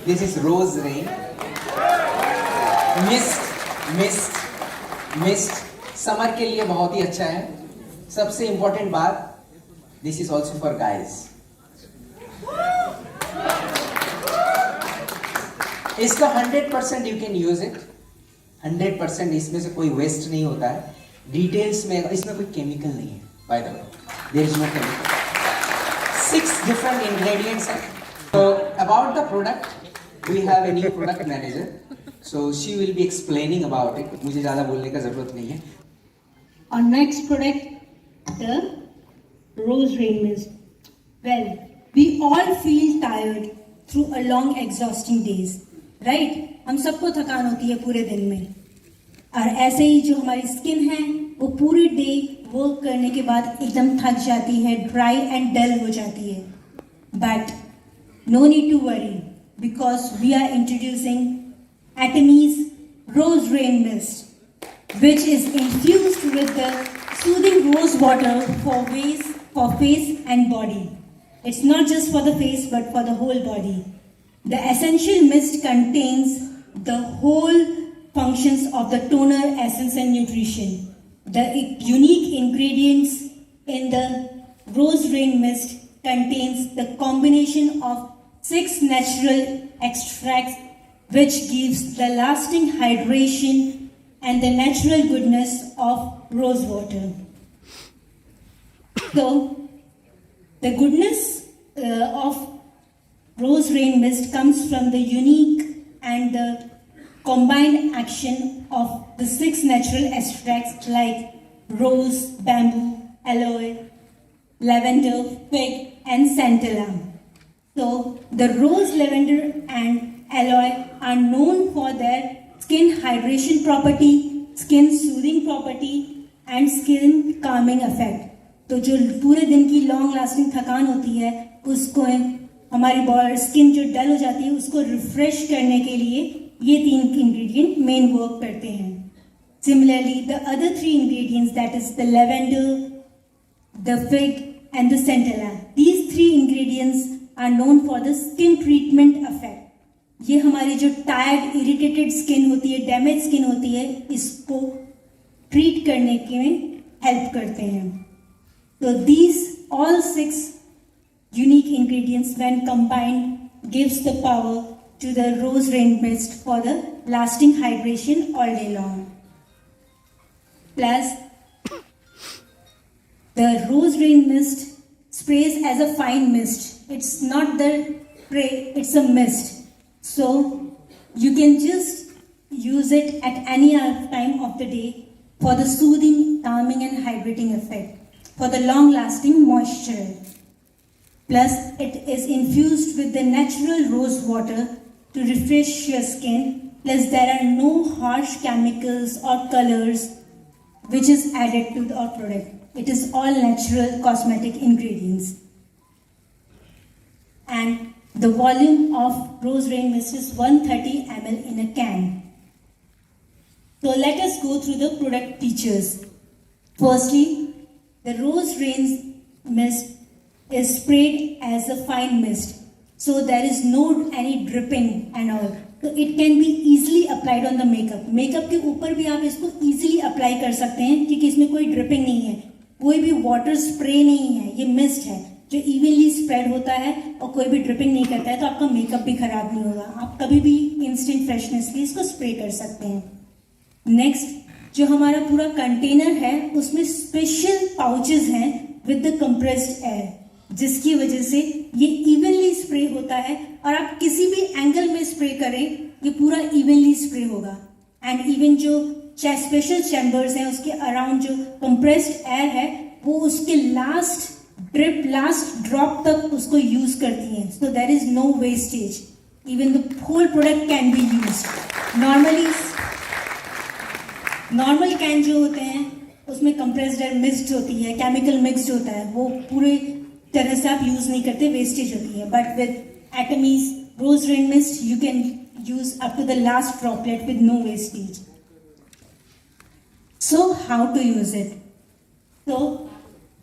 This is rose rain. Mist summer के लिए बहुत ही अच्छा है. सबसे इंपॉर्टेंट बात, this is also for guys. इसका 100% यू कैन यूज इट. 100% इसमें से कोई वेस्ट नहीं होता है. डिटेल्स में इसमें कोई केमिकल नहीं है. By the way, there is no chemical. 6 different ingredients हैं. So about the product, we have a new product manager. So she will be explaining about it. मुझे ज़्यादा बोलने का ज़रूरत नहीं है. Our next product, the Rose Rain Mist. Well, we all feel tired through a long exhausting days, right? हम सबको थकान होती है पूरे दिन में. और ऐसे ही जो हमारी स्किन है वो पूरी डे वर्क करने के बाद एकदम थक जाती है, ड्राई एंड डल हो जाती है. But no need to worry because we are introducing Atomies Rose Rain Mist, which is infused with the soothing rose water for face and body. It's not just for the face but for the whole body. The essential mist contains the whole functions of the toner, essence and nutrition. The unique ingredients in the Rose Rain Mist contains the combination of 6 natural extracts which gives the lasting hydration and the natural goodness of rose water. So, the goodness of Rose Rain Mist comes from the unique and the combined action of the 6 natural extracts like rose, bamboo, aloe, lavender, fig and santalum. So, the rose, lavender and aloe are known for their skin hydration property, skin soothing property and skin calming effect. तो जो पूरे दिन की long lasting थकान होती है उसको हमारी बॉडी स्किन जो डल हो जाती है उसको रिफ्रेश करने के लिए ये 3 इंग्रेडिएंट मेन वर्क करते हैं. Similarly, the other 3 ingredients, that is the lavender, the fig and the santalum, these 3 ingredients are known for the skin treatment effect. ये हमारी जो टायर्ड इरिटेटेड स्किन होती है, डैमेज स्किन होती है, इसको ट्रीट करने के में हेल्प करते हैं. तो these all 6 unique ingredients when combined gives the power to the Rose Rain Mist for the lasting hydration all day long. Plus, the Rose Rain Mist sprays as a fine mist. It's not the spray, it's a mist. So, you can just use it at any other time of the day for the soothing, calming and hydrating effect, for the long-lasting moisture. Plus, it is infused with the natural rose water to refresh your skin. Plus, there are no harsh chemicals or colors which is added to our product. It is all natural cosmetic ingredients. And the volume of Rose Rain Mist is 130 ml in a can. So let us go through the product features. Firstly, the Rose Rain Mist is sprayed as a fine mist. So there is no any dripping and all. So it can be easily applied on the makeup. Makeup के ऊपर भी आप इसको easily apply कर सकते हैं क्योंकि इसमें कोई dripping नहीं है, कोई भी water spray नहीं है. ये mist है जो इवनली स्प्रेड होता है और कोई भी ड्रिपिंग नहीं करता है, तो आपका मेकअप भी खराब नहीं होगा. आप कभी भी इंस्टेंट फ्रेशनेस के लिए इसको स्प्रे कर सकते हैं. नेक्स्ट, जो हमारा पूरा कंटेनर है उसमें स्पेशल पाउचेस हैं विद द कंप्रेस्ड एयर, जिसकी वजह से ये इवनली स्प्रे होता है और आप किसी भी एंगल में स्प्रे करें ये पूरा इवनली स्प्रे होगा. एंड इवन जो स्पेशल चैम्बर्स हैं उसके अराउंड जो कंप्रेस्ड एयर है वो उसके लास्ट ड्रॉप तक उसको यूज करती हैं. So there is no wastage. Even the whole product can be used. Normal can जो होते हैं उसमें कंप्रेस्ड एयर मिक्स्ड होती है, केमिकल मिक्स्ड होता है, वो पूरे तरह से आप यूज नहीं करते, वेस्टेज होती है. But with Atomies Rose Rain Mist you can use up to the last droplet with no wastage. So how to use it? So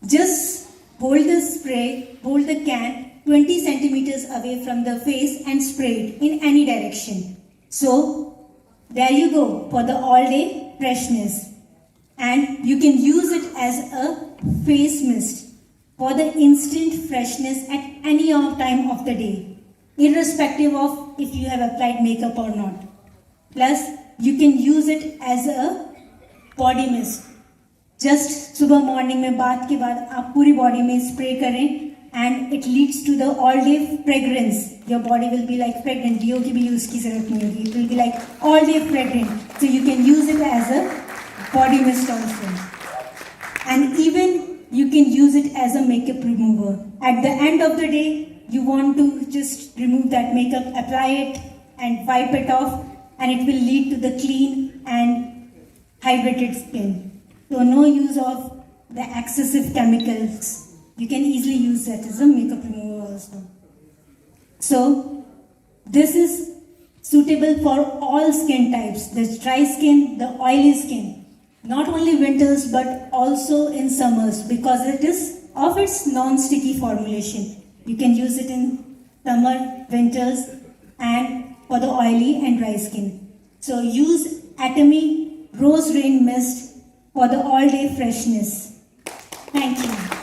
Just hold the can 20 centimeters away from the face and spray it in any direction. So, there you go for the all day freshness. And you can use it as a face mist for the instant freshness at any time of the day, irrespective of if you have applied makeup or not. Plus, you can use it as a body mist. Just सुबह morning में बात के बाद आप पूरी body में spray करें and it leads to the all day fragrance. Your body will be like fragrant. Deo की भी use की जरूरत नहीं होगी. It will be like all day fragrant. So you can use it as a body mist also. And even you can use it as a makeup remover. At the end of the day, you want to just remove that makeup, apply it and wipe it off, and it will lead to the clean and hydrated skin. So no use of the excessive chemicals. You can easily use that as a makeup remover also. So this is suitable for all skin types, the dry skin, the oily skin. Not only winters but also in summers because it is of its non-sticky formulation. You can use it in summer, winters and for the oily and dry skin. So use Atomy Rose Rain Mist for the all-day freshness. Thank you.